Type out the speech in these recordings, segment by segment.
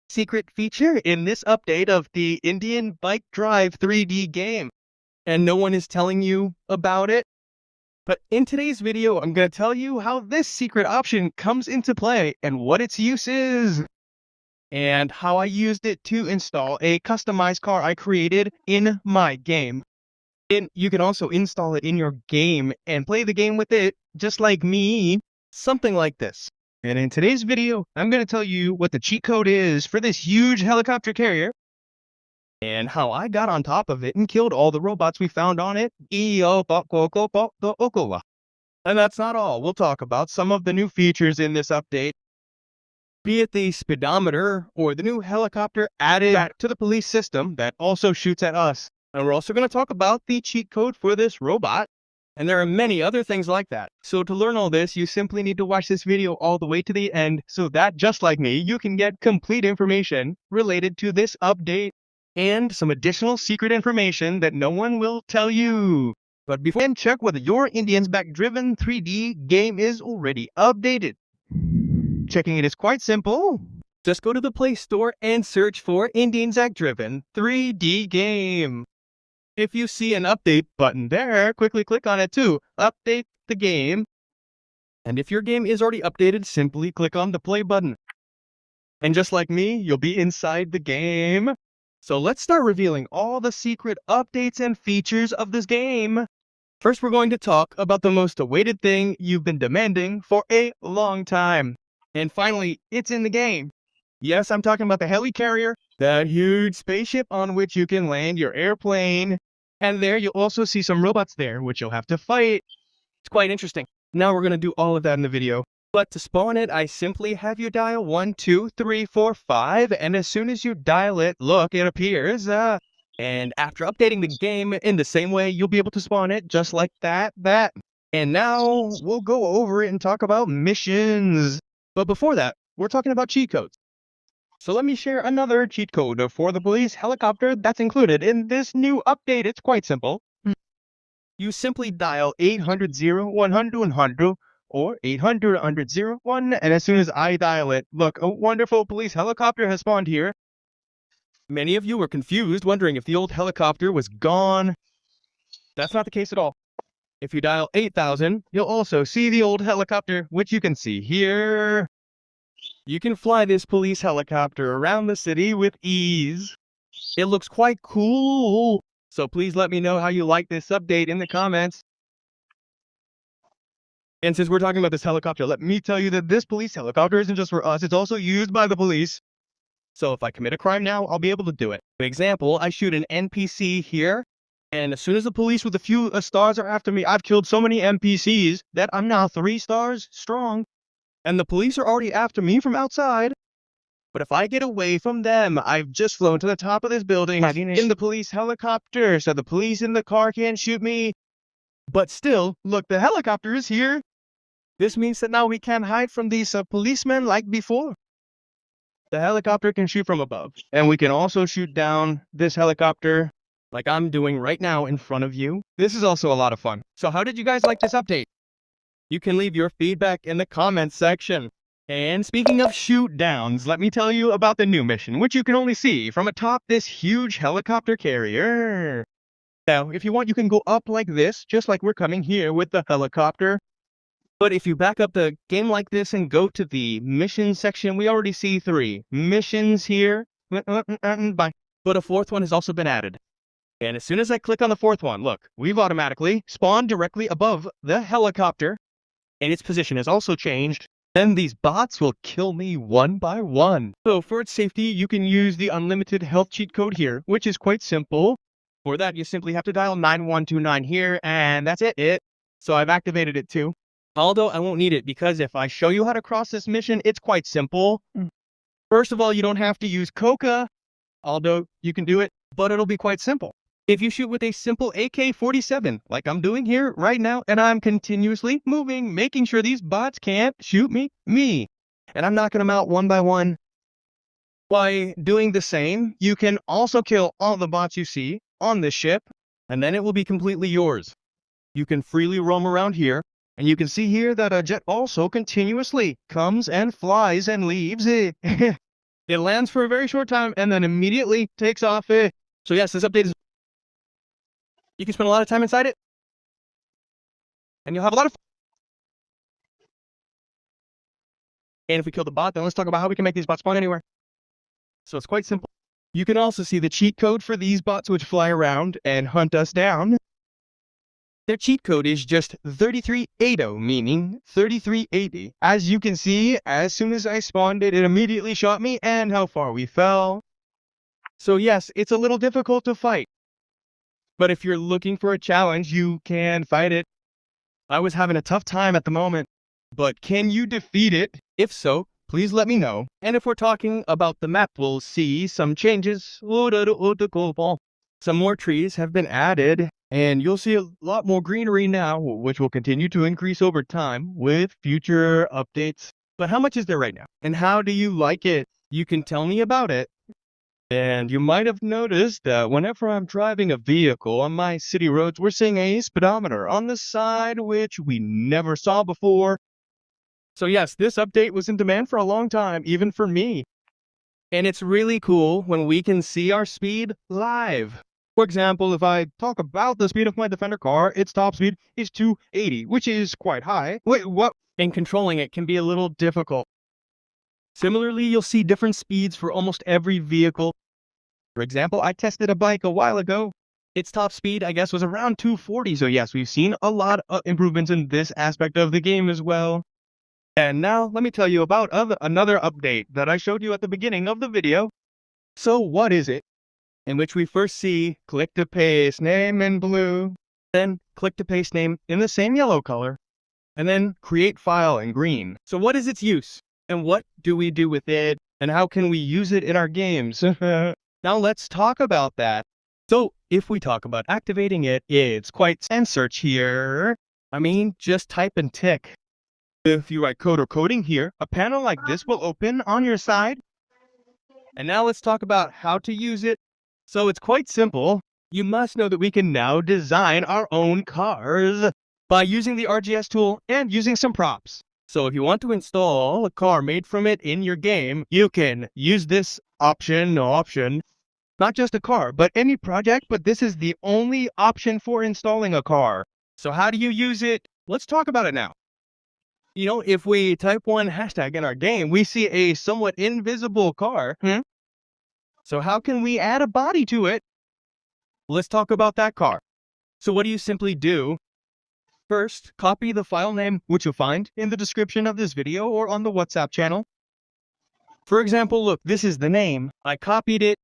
secret feature in this update of the Indian Bike Drive 3D game. And no one is telling you about it. But in today's video, I'm going to tell you how this secret option comes into play and what its use is. And how I used it to install a customized car I created in my game. And you can also install it in your game and play the game with it, just like me, something like this. And in today's video, I'm going to tell you what the cheat code is for this huge helicopter carrier, and how I got on top of it and killed all the robots we found on it. And that's not all. We'll talk about some of the new features in this update, be it the speedometer or the new helicopter added back to the police system that also shoots at us. And we're also going to talk about the cheat code for this robot. And there are many other things like that. So to learn all this, you simply need to watch this video all the way to the end so that, just like me, you can get complete information related to this update and some additional secret information that no one will tell you. But before then, check whether your Indian's Back-driven 3D game is already updated. Checking it is quite simple. Just go to the Play Store and search for Indian Back-driven 3D game. If you see an update button there, quickly click on it to update the game. And if your game is already updated, simply click on the play button. And just like me, you'll be inside the game. So let's start revealing all the secret updates and features of this game. First, we're going to talk about the most awaited thing you've been demanding for a long time. And finally, it's in the game. Yes, I'm talking about the Heicarrier, that huge spaceship on which you can land your airplane. And there you'll also see some robots there, which you'll have to fight. It's quite interesting. Now we're going to do all of that in the video. But to spawn it, I simply have you dial 1, 2, 3, 4, 5, and as soon as you dial it, look, it appears. And after updating the game in the same way, you'll be able to spawn it just like that. And now we'll go over it and talk about missions. But before that, we're talking about cheat codes. So let me share another cheat code for the police helicopter that's included in this new update. It's quite simple. You simply dial 800-100-100 or 800-100-1, and as soon as I dial it, look, a wonderful police helicopter has spawned here. Many of you were confused, wondering if the old helicopter was gone. That's not the case at all. If you dial 8000, you'll also see the old helicopter, which you can see here. You can fly this police helicopter around the city with ease. It looks quite cool. So please let me know how you like this update in the comments. And since we're talking about this helicopter, let me tell you that this police helicopter isn't just for us, it's also used by the police. So if I commit a crime now, I'll be able to do it. For example, I shoot an NPC here, and as soon as the police with a few stars are after me, I've killed so many NPCs that I'm now 3 stars strong. And the police are already after me from outside. But if I get away from them, I've just flown to the top of this building in the police helicopter, so the police in the car can't shoot me. But still, look, the helicopter is here. This means that now we can't hide from these policemen like before. The helicopter can shoot from above. And we can also shoot down this helicopter like I'm doing right now in front of you. This is also a lot of fun. So how did you guys like this update? You can leave your feedback in the comments section. And speaking of shoot downs, let me tell you about the new mission, which you can only see from atop this huge helicopter carrier. Now, if you want, you can go up like this, just like we're coming here with the helicopter. But if you back up the game like this and go to the mission section, we already see 3 missions here. But a 4th one has also been added. And as soon as I click on the 4th one, look, we've automatically spawned directly above the helicopter. And its position has also changed. Then these bots will kill me one by one. So for its safety, you can use the unlimited health cheat code here, which is quite simple. For that, you simply have to dial 9129 here, and that's it. So I've activated it too. Although I won't need it, because if I show you how to cross this mission, it's quite simple. First of all, you don't have to use Coca, although you can do it, but it'll be quite simple. If you shoot with a simple AK-47, like I'm doing here right now, and I'm continuously moving, making sure these bots can't shoot me, and I'm knocking them out one by one. By doing the same, you can also kill all the bots you see on this ship, and then it will be completely yours. You can freely roam around here, and you can see here that a jet also continuously comes and flies and leaves. It lands for a very short time and then immediately takes off. So yes, this update is... You can spend a lot of time inside it. And you'll have a lot of fun. And if we kill the bot, then let's talk about how we can make these bots spawn anywhere. So it's quite simple. You can also see the cheat code for these bots which fly around and hunt us down. Their cheat code is just 3380, meaning 3380. As you can see, as soon as I spawned it, it immediately shot me and how far we fell. So yes, it's a little difficult to fight. But if you're looking for a challenge, you can fight it. I was having a tough time at the moment. But can you defeat it? If so, please let me know. And if we're talking about the map, we'll see some changes. Some more trees have been added, and you'll see a lot more greenery now, which will continue to increase over time with future updates. But how much is there right now? And how do you like it? You can tell me about it. And you might have noticed that whenever I'm driving a vehicle on my city roads, we're seeing a speedometer on the side, which we never saw before. So yes, this update was in demand for a long time, even for me. And it's really cool when we can see our speed live. For example, if I talk about the speed of my Defender car, its top speed is 280, which is quite high. Wait, what? And controlling it can be a little difficult. Similarly, you'll see different speeds for almost every vehicle. For example, I tested a bike a while ago. Its top speed, I guess, was around 240. So yes, we've seen a lot of improvements in this aspect of the game as well. And now, let me tell you about another update that I showed you at the beginning of the video. So what is it? In which we first see click to paste name in blue, then click to paste name in the same yellow color, and then create file in green. So what is its use? And what do we do with it? And how can we use it in our games? Now let's talk about that. So if we talk about activating it, it's quite... And search here. I mean, just type and tick. If you write code or coding here, a panel like this will open on your side. And now let's talk about how to use it. So it's quite simple. You must know that we can now design our own cars by using the RGS tool and using some props. So if you want to install a car made from it in your game, you can use this option, not just a car, but any project, but this is the only option for installing a car. So how do you use it? Let's talk about it now. You know, if we type one hashtag in our game, we see a somewhat invisible car. So how can we add a body to it? Let's talk about that car. So what do you simply do? First, copy the file name, which you'll find in the description of this video or on the WhatsApp channel. For example, look, this is the name. I copied it.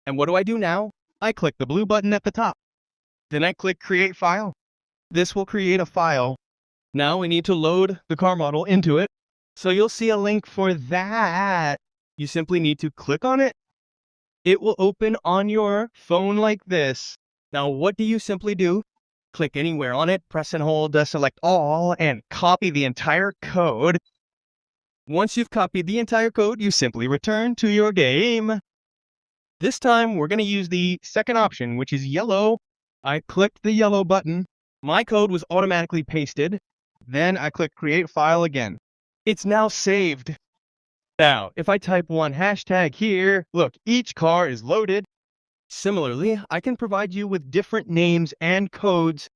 And what do I do now? I click the blue button at the top. Then I click create file. This will create a file. Now we need to load the car model into it. So you'll see a link for that. You simply need to click on it. It will open on your phone like this. Now what do you simply do? Click anywhere on it, press and hold, select all, and copy the entire code. Once you've copied the entire code, you simply return to your game. This time, we're going to use the second option, which is yellow. I clicked the yellow button. My code was automatically pasted. Then I click create file again. It's now saved. Now, if I type one hashtag here, look, each car is loaded. Similarly, I can provide you with different names and codes,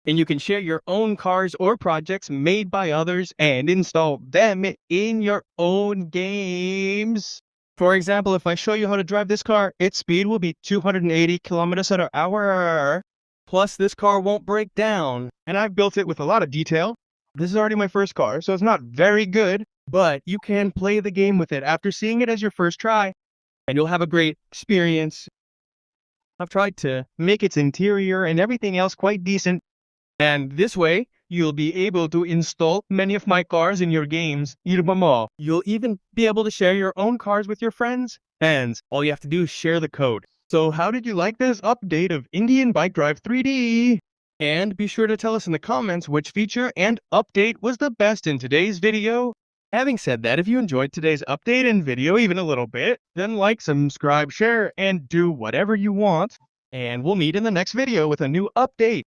and you can share your own cars or projects made by others and install them in your own games. For example, if I show you how to drive this car, its speed will be 280 kilometers per hour. Plus, this car won't break down, and I've built it with a lot of detail. This is already my first car, so it's not very good, but you can play the game with it after seeing it as your first try, and you'll have a great experience. I've tried to make its interior and everything else quite decent, and this way, you'll be able to install many of my cars in your games. You'll even be able to share your own cars with your friends, and all you have to do is share the code. So how did you like this update of Indian Bike Drive 3D? And be sure to tell us in the comments which feature and update was the best in today's video. Having said that, if you enjoyed today's update and video even a little bit, then like, subscribe, share, and do whatever you want. And we'll meet in the next video with a new update.